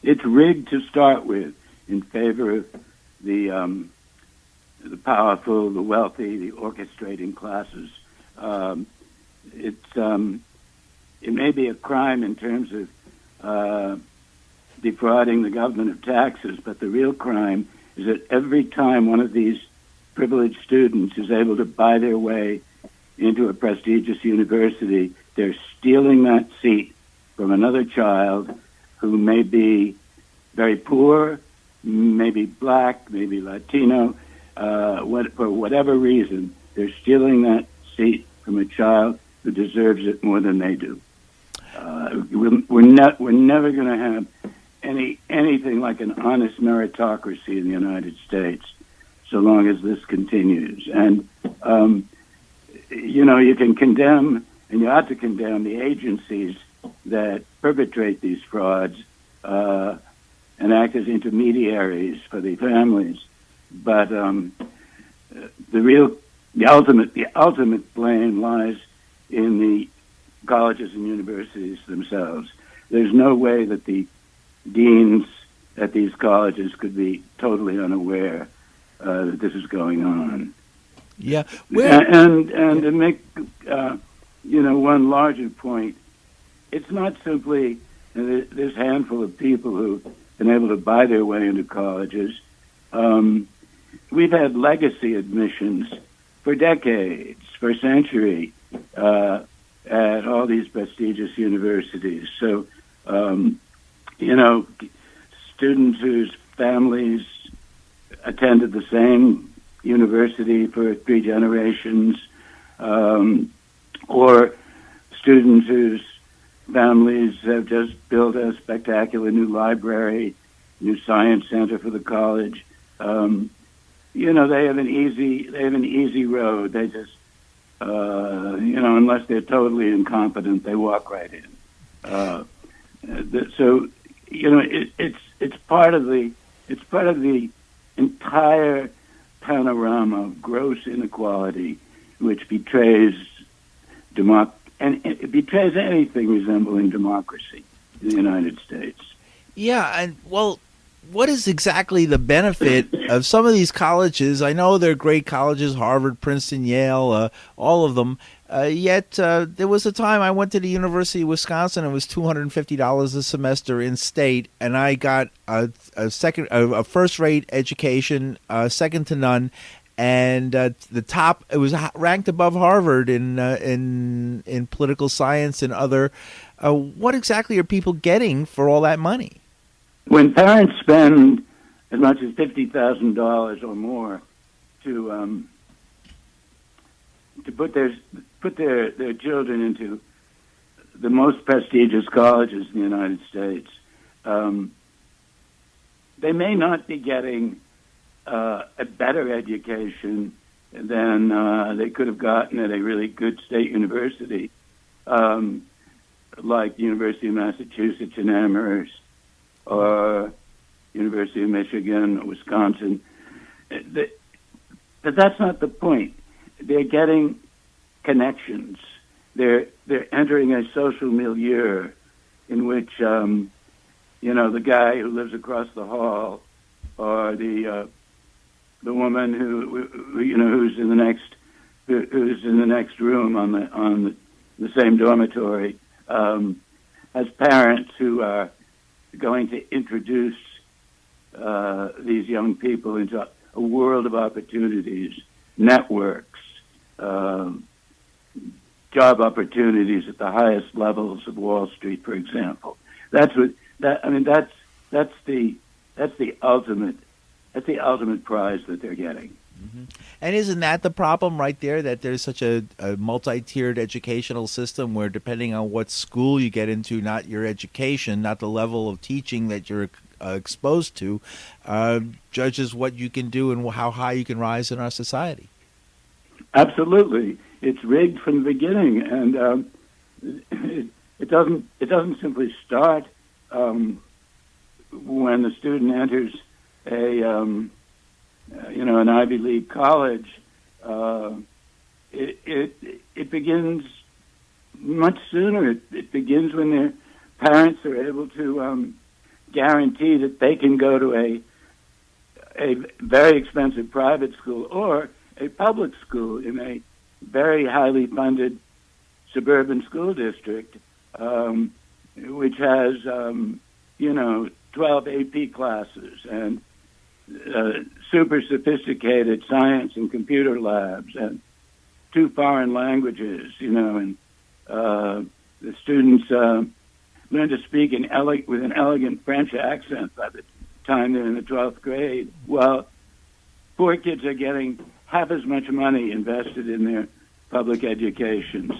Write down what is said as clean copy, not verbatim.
it's rigged to start with in favor of the powerful, the wealthy, the orchestrating classes. It may be a crime in terms of defrauding the government of taxes, but the real crime is that every time one of these privileged students is able to buy their way into a prestigious university, they're stealing that seat from another child who may be very poor, maybe black, maybe Latino, for whatever reason. They're stealing that seat from a child who deserves it more than they do. We're never going to have anything like an honest meritocracy in the United States so long as this continues. And you can condemn, and you ought to condemn, the agencies that perpetrate these frauds and act as intermediaries for the families. But the ultimate blame lies in the colleges and universities themselves. There's no way that the deans at these colleges could be totally unaware that this is going on. Yeah, and to make one larger point, it's not simply this handful of people who've been able to buy their way into colleges. We've had legacy admissions for decades, for a century, at all these prestigious universities. So, students whose families attended the same university for 3 generations, or students whose families have just built a spectacular new library, new science center for the college. They have an easy road. They just, unless they're totally incompetent, they walk right in. It's part of the entire panorama of gross inequality, which betrays and it betrays anything resembling democracy in the United States. Yeah, and what is exactly the benefit of some of these colleges? I know they're great colleges, Harvard, Princeton, Yale, all of them. Yet there was a time I went to the University of Wisconsin. It was $250 a semester in state, and I got a first-rate education, second to none. And the top, it was ranked above Harvard in political science and other. What exactly are people getting for all that money? When parents spend as much as $50,000 or more to put their children into the most prestigious colleges in the United States, they may not be getting a better education than they could have gotten at a really good state university, like the University of Massachusetts in Amherst or University of Michigan or Wisconsin. But that's not the point. They're getting connections. They're entering a social milieu in which the guy who lives across the hall or the woman who's in the next room on the same dormitory has parents who are going to introduce these young people into a world of opportunities, networks, job opportunities at the highest levels of Wall Street, for example. That's the ultimate prize that they're getting. Mm-hmm. And isn't that the problem right there, that there's such a multi-tiered educational system where depending on what school you get into, not your education, not the level of teaching that you're exposed to, judges what you can do and how high you can rise in our society? Absolutely. It's rigged from the beginning, and it doesn't simply start when the student enters an Ivy League college. It begins much sooner. It begins when their parents are able to guarantee that they can go to a very expensive private school or a public school in a very highly funded suburban school district, which has, 12 AP classes and super sophisticated science and computer labs and 2 foreign languages, and the students learn to speak with an elegant French accent by the time they're in the 12th grade. Well, poor kids are getting half as much money invested in their public educations.